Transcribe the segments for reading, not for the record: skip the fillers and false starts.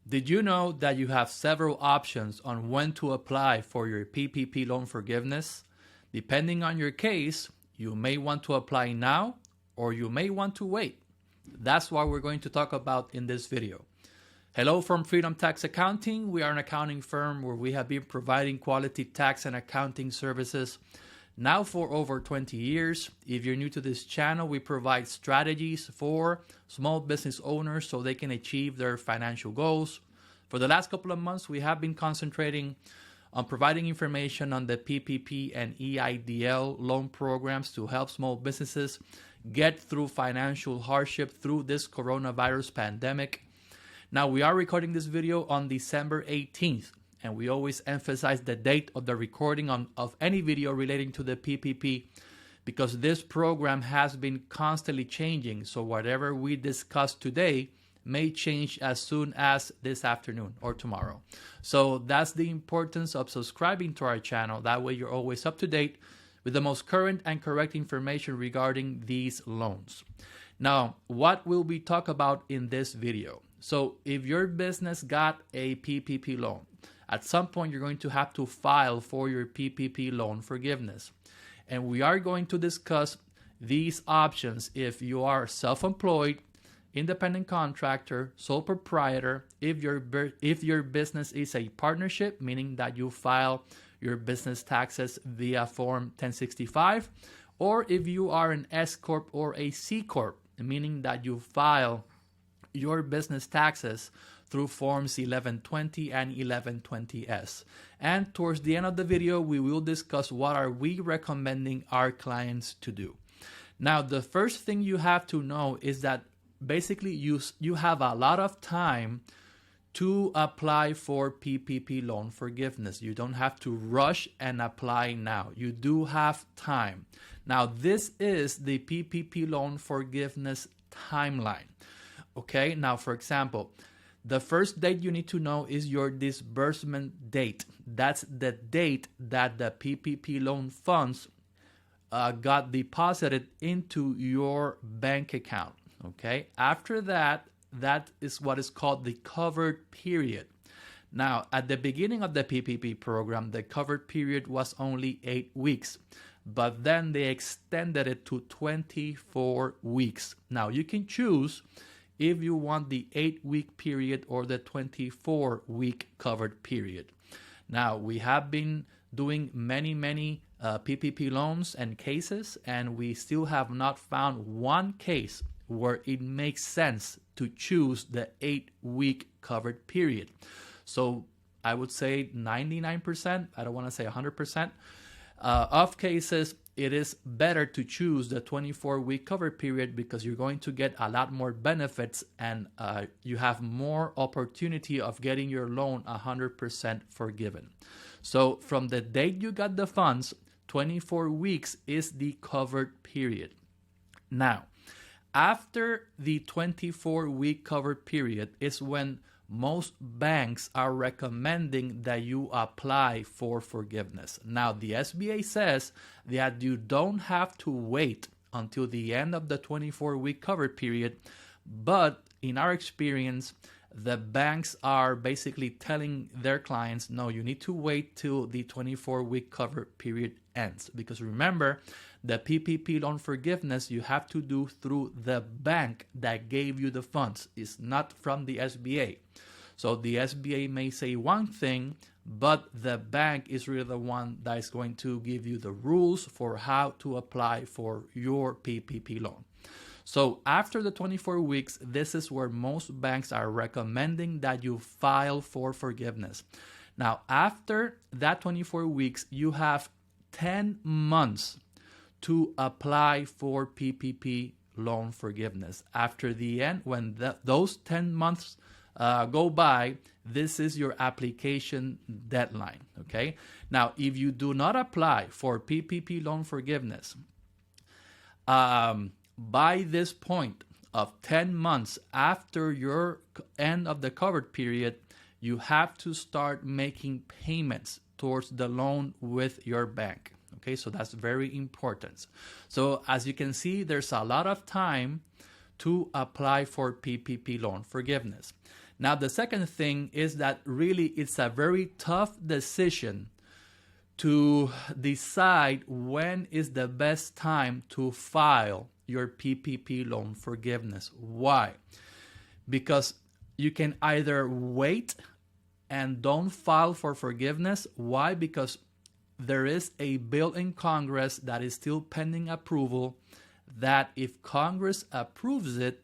Did you know that you have several options on when to apply for your PPP loan forgiveness? Depending on your case, you may want to apply now or you may want to wait. That's what we're going to talk about in this video. Hello from Freedomtax Accounting. We are an accounting firm where we have been providing quality tax and accounting services now for over 20 years. If you're new to this channel, we provide strategies for small business owners so they can achieve their financial goals. For the last couple of months, we have been concentrating on providing information on the PPP and EIDL loan programs to help small businesses get through financial hardship through this coronavirus pandemic. Now, we are recording this video on December 18th. And we always emphasize the date of the recording of any video relating to the PPP because this program has been constantly changing. So whatever we discuss today may change as soon as this afternoon or tomorrow. So that's the importance of subscribing to our channel. That way you're always up to date with the most current and correct information regarding these loans. Now, what will we talk about in this video? So if your business got a PPP loan, at some point, you're going to have to file for your PPP loan forgiveness. And we are going to discuss these options if you are self-employed, independent contractor, sole proprietor, if your business is a partnership, meaning that you file your business taxes via Form 1065, or if you are an S Corp or a C Corp, meaning that you file your business taxes through Forms 1120 and 1120S. And towards the end of the video, we will discuss what are we recommending our clients to do. Now, the first thing you have to know is that basically you have a lot of time to apply for PPP loan forgiveness. You don't have to rush and apply now. You do have time. Now, this is the PPP loan forgiveness timeline. Okay, now for example, the first date you need to know is your disbursement date. That's the date that the PPP loan funds got deposited into your bank account. Okay. After that, that is what is called the covered period. Now, at the beginning of the PPP program, the covered period was only 8 weeks, but then they extended it to 24 weeks. Now, you can choose if you want the 8-week period or the 24-week covered period. Now, we have been doing many PPP loans and cases, and we still have not found one case where it makes sense to choose the 8-week covered period. So I would say 99%, I don't want to say 100%, of cases, it is better to choose the 24-week cover period because you're going to get a lot more benefits and you have more opportunity of getting your loan 100% forgiven. So from the date you got the funds, 24 weeks is the covered period. Now, after the 24-week covered period is when most banks are recommending that you apply for forgiveness. Now, the SBA says that you don't have to wait until the end of the 24-week covered period, but in our experience, the banks are basically telling their clients, no, you need to wait till the 24-week covered period ends. Because remember, the PPP loan forgiveness you have to do through the bank that gave you the funds. It's not from the SBA. So the SBA may say one thing, but the bank is really the one that is going to give you the rules for how to apply for your PPP loan. So after the 24 weeks, this is where most banks are recommending that you file for forgiveness. Now, after that 24 weeks, you have 10 months to apply for PPP loan forgiveness. After the end, when those 10 months go by, this is your application deadline. Okay. Now, if you do not apply for PPP loan forgiveness by this point of 10 months after your end of the covered period, you have to start making payments towards the loan with your bank. Okay, so that's very important. So as you can see, there's a lot of time to apply for PPP loan forgiveness. Now, the second thing is that really it's a very tough decision to decide when is the best time to file your PPP loan forgiveness. Why? Because you can either wait and don't file for forgiveness. Why? Because there is a bill in Congress that is still pending approval that if Congress approves it,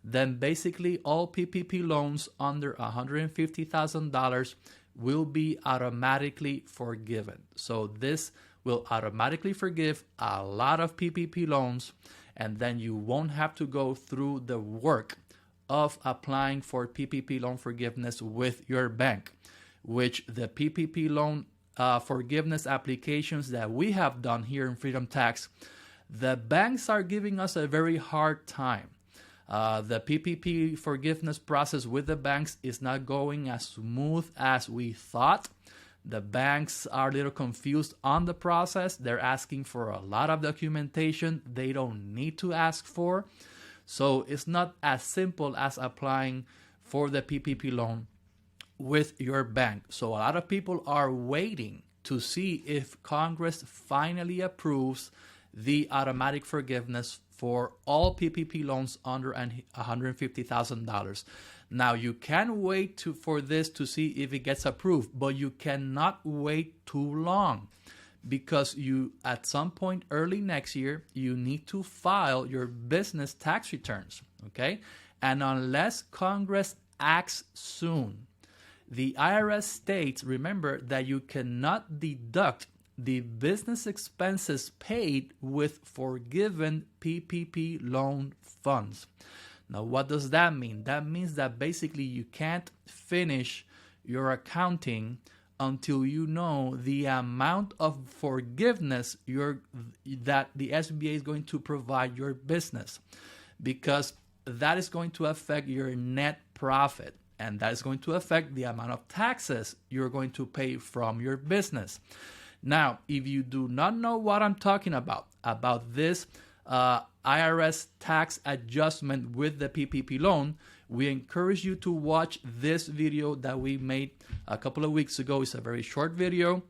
then basically all PPP loans under $150,000 will be automatically forgiven. So this will automatically forgive a lot of PPP loans, and then you won't have to go through the work of applying for PPP loan forgiveness with your bank, which the PPP loan forgiveness applications that we have done here in Freedomtax, the banks are giving us a very hard time. The PPP forgiveness process with the banks is not going as smooth as we thought. The banks are a little confused on the process. They're asking for a lot of documentation they don't need to ask for. So it's not as simple as applying for the PPP loan with your bank. So a lot of people are waiting to see if Congress finally approves the automatic forgiveness for all PPP loans under $150,000. Now, you can wait for this to see if it gets approved, but you cannot wait too long, because you, at some point early next year, you need to file your business tax returns, okay? And unless Congress acts soon, the IRS states, remember, that you cannot deduct the business expenses paid with forgiven PPP loan funds. Now, what does that mean? That means that basically you can't finish your accounting until you know the amount of forgiveness that the SBA is going to provide your business, because that is going to affect your net profit, and that is going to affect the amount of taxes you're going to pay from your business. Now, if you do not know what I'm talking about this IRS tax adjustment with the PPP loan, we encourage you to watch this video that we made a couple of weeks ago. It's a very short video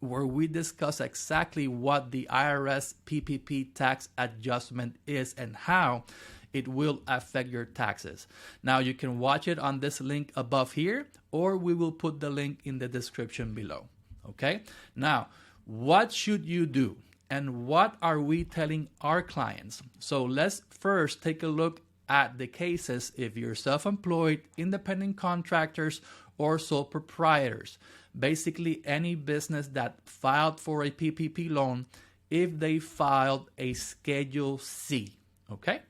where we discuss exactly what the IRS PPP tax adjustment is and how it will affect your taxes. Now, you can watch it on this link above here, or we will put the link in the description below. Okay, now what should you do and what are we telling our clients? So let's first take a look at the cases if you're self-employed, independent contractors, or sole proprietors. Basically any business that filed for a PPP loan if they filed a Schedule C. Okay,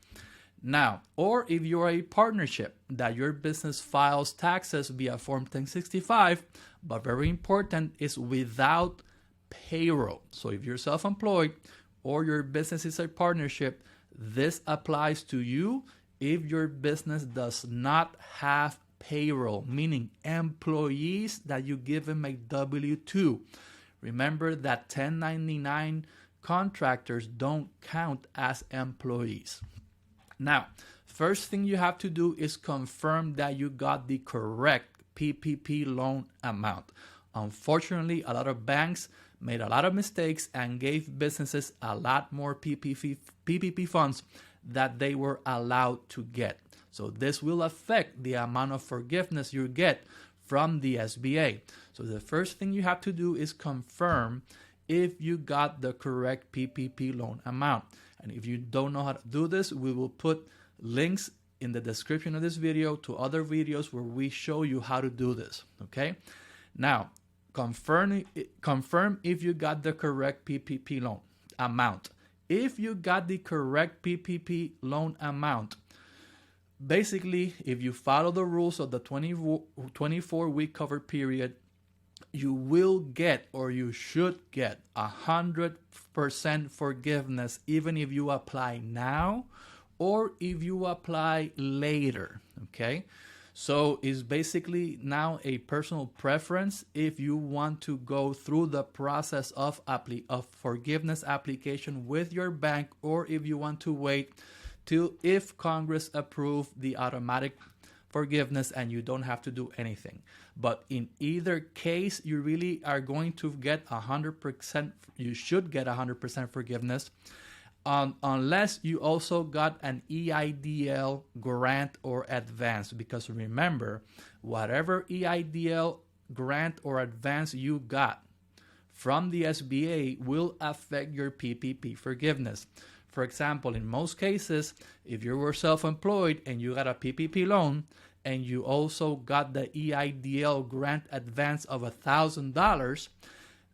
now, or if you're a partnership that your business files taxes via Form 1065, but very important, is without payroll. So if you're self-employed or your business is a partnership, this applies to you if your business does not have payroll, meaning employees that you give them a W-2. Remember that 1099 contractors don't count as employees. Now, first thing you have to do is confirm that you got the correct PPP loan amount. Unfortunately, a lot of banks made a lot of mistakes and gave businesses a lot more PPP funds that they were allowed to get. So this will affect the amount of forgiveness you get from the SBA. So the first thing you have to do is confirm if you got the correct PPP loan amount. And if you don't know how to do this, we will put links in the description of this video to other videos where we show you how to do this. Okay, now confirm if you got the correct PPP loan amount. If you got the correct PPP loan amount, basically if you follow the rules of the 24-week cover period, you will get, or you should get, 100% forgiveness even if you apply now or if you apply later. Okay, so it's basically now a personal preference if you want to go through the process of forgiveness application with your bank, or if you want to wait till if Congress approve the automatic forgiveness and you don't have to do anything. But in either case, you really are going to get 100%, you should get 100% forgiveness, unless you also got an EIDL grant or advance. Because remember, whatever EIDL grant or advance you got from the SBA will affect your PPP forgiveness. For example, in most cases, if you were self-employed and you got a PPP loan and you also got the EIDL grant advance of $1,000,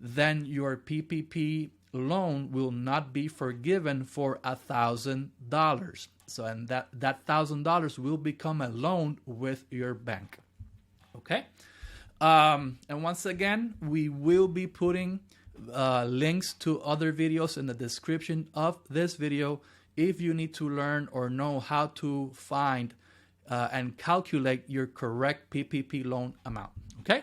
then your PPP loan will not be forgiven for $1,000. So, and that $1,000 will become a loan with your bank. Okay? And once again, we will be putting links to other videos in the description of this video if you need to learn or know how to find and calculate your correct PPP loan amount. Okay?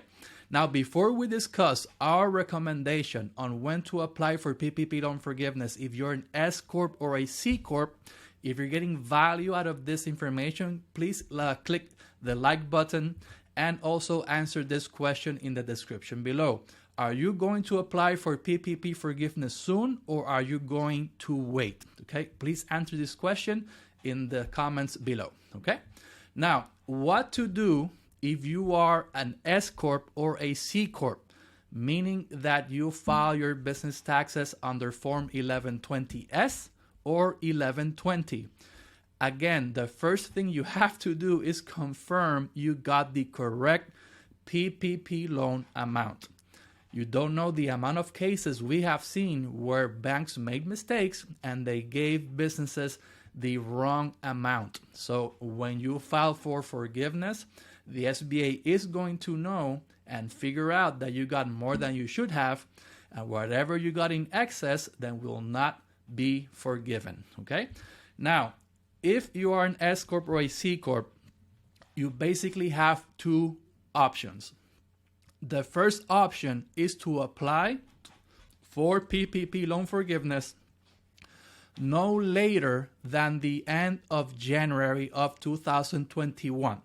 Now, before we discuss our recommendation on when to apply for PPP loan forgiveness, if you're an S Corp or a C Corp, if you're getting value out of this information, please click the like button and also answer this question in the description below. Are you going to apply for PPP forgiveness soon, or are you going to wait? Okay, please answer this question in the comments below. Okay, now what to do if you are an S Corp or a C Corp, meaning that you file your business taxes under Form 1120S or 1120. Again, the first thing you have to do is confirm you got the correct PPP loan amount. You don't know the amount of cases we have seen where banks made mistakes and they gave businesses the wrong amount. So when you file for forgiveness, the SBA is going to know and figure out that you got more than you should have, and whatever you got in excess then will not be forgiven. Okay? Now, if you are an S Corp or a C Corp, you basically have two options. The first option is to apply for PPP loan forgiveness no later than the end of January of 2021.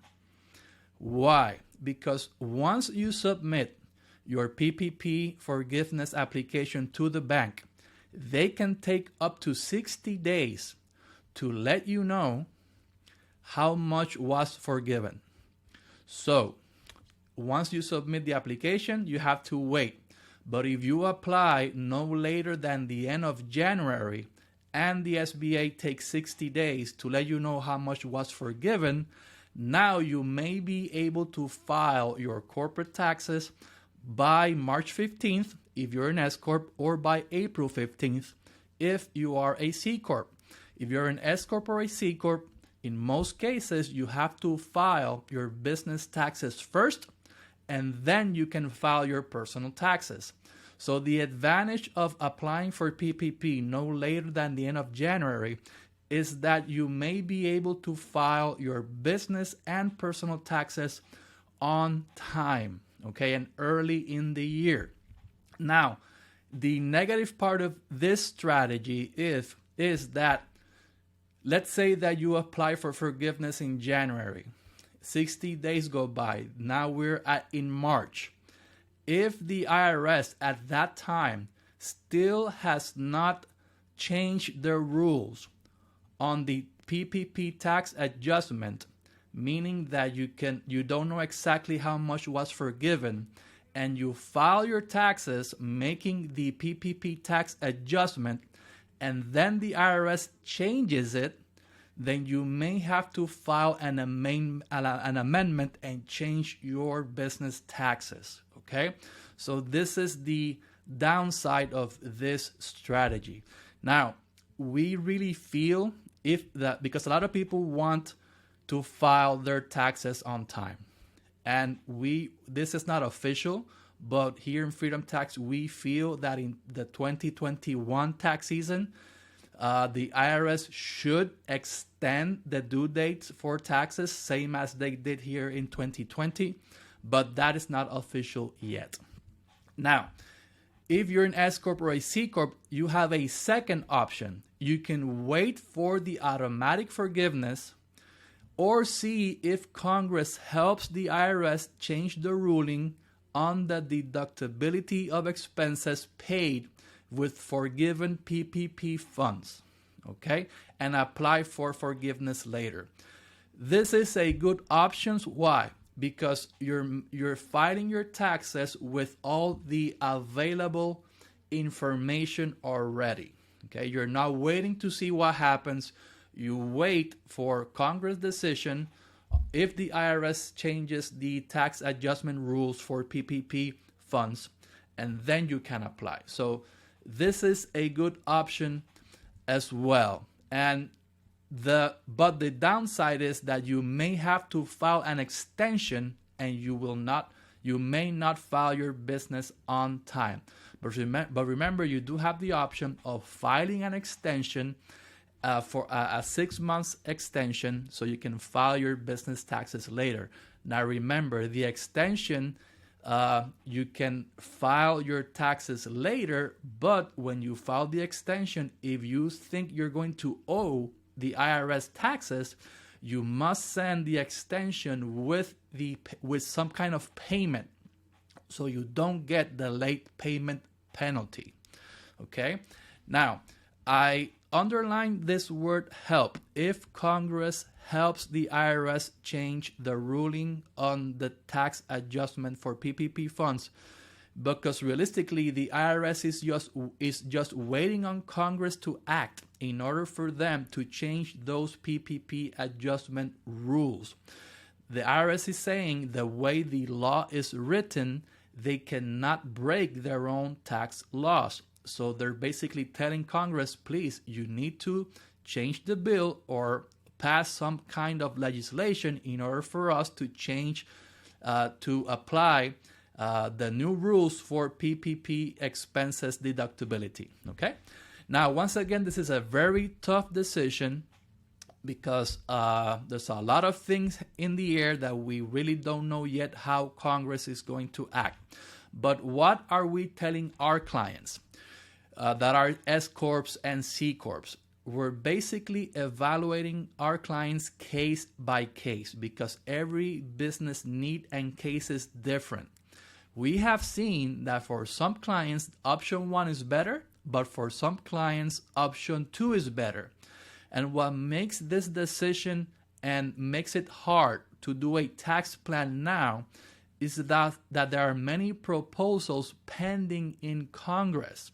Why? Because once you submit your PPP forgiveness application to the bank, they can take up to 60 days to let you know how much was forgiven. So, once you submit the application, you have to wait. But if you apply no later than the end of January and the SBA takes 60 days to let you know how much was forgiven, now you may be able to file your corporate taxes by March 15th if you're an S Corp, or by April 15th if you are a C Corp. If you're an S Corp or a C Corp, in most cases you have to file your business taxes first, and then you can file your personal taxes. So the advantage of applying for PPP no later than the end of January is that you may be able to file your business and personal taxes on time, okay, and early in the year. Now, the negative part of this strategy is that, let's say that you apply for forgiveness in January. 60 days go by. Now we're in March. If the IRS at that time still has not changed their rules on the PPP tax adjustment, meaning that you don't know exactly how much was forgiven, and you file your taxes making the PPP tax adjustment, and then the IRS changes it, then you may have to file an amendment and change your business taxes, okay? So this is the downside of this strategy. Now, we really feel because a lot of people want to file their taxes on time. And this is not official, but here in Freedom Tax, we feel that in the 2021 tax season, the IRS should extend the due dates for taxes, same as they did here in 2020, but that is not official yet. Now, if you're an S Corp or a C Corp, you have a second option. You can wait for the automatic forgiveness, or see if Congress helps the IRS change the ruling on the deductibility of expenses paid with forgiven PPP funds, okay, and apply for forgiveness later. This is a good option. Why? Because you're filing your taxes with all the available information already. Okay, you're not waiting to see what happens. You wait for Congress decision if the IRS changes the tax adjustment rules for PPP funds, and then you can apply. So this is a good option as well. But the downside is that you may have to file an extension, and you may not file your business on time. But remember, you do have the option of filing an extension for a 6 months extension, so you can file your business taxes later. Now remember, the extension, you can file your taxes later, but when you file the extension, if you think you're going to owe the IRS taxes, you must send the extension with some kind of payment, so you don't get the late payment penalty. Okay, now I underline this word help. If Congress helps the IRS change the ruling on the tax adjustment for PPP funds, because realistically the IRS is just waiting on Congress to act in order for them to change those PPP adjustment rules. The IRS is saying the way the law is written, they cannot break their own tax laws. So they're basically telling Congress, please, you need to change the bill or pass some kind of legislation in order for us to change, to apply the new rules for PPP expenses deductibility. Okay. Now, once again, this is a very tough decision because there's a lot of things in the air that we really don't know yet how Congress is going to act. But what are we telling our clients that are S Corps and C Corps? We're basically evaluating our clients case by case because every business need and case is different. We have seen that for some clients, option 1 is better, but for some clients, option 2 is better. And what makes this decision and makes it hard to do a tax plan now is that there are many proposals pending in Congress.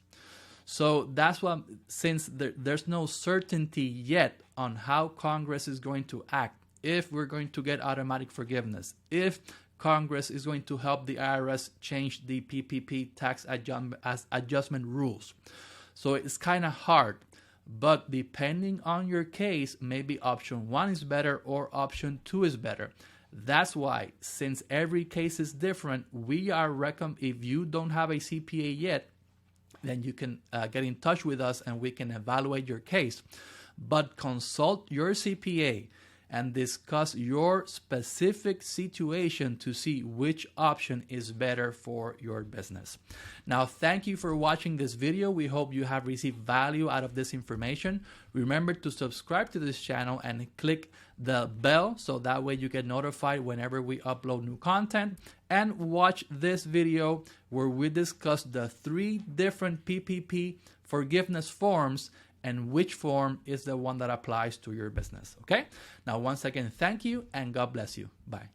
So that's what, since there's no certainty yet on how Congress is going to act, if we're going to get automatic forgiveness, if Congress is going to help the IRS change the PPP tax adjustment rules. So it's kind of hard, but depending on your case, maybe option 1 is better or option 2 is better. That's why, since every case is different, we are if you don't have a CPA yet, then you can get in touch with us and we can evaluate your case. But consult your CPA and discuss your specific situation to see which option is better for your business. Now, thank you for watching this video. We hope you have received value out of this information. Remember to subscribe to this channel and click the bell so that way you get notified whenever we upload new content, and watch this video where we discuss the 3 different PPP forgiveness forms and which form is the one that applies to your business. Okay? Now, once again, thank you and God bless you. Bye.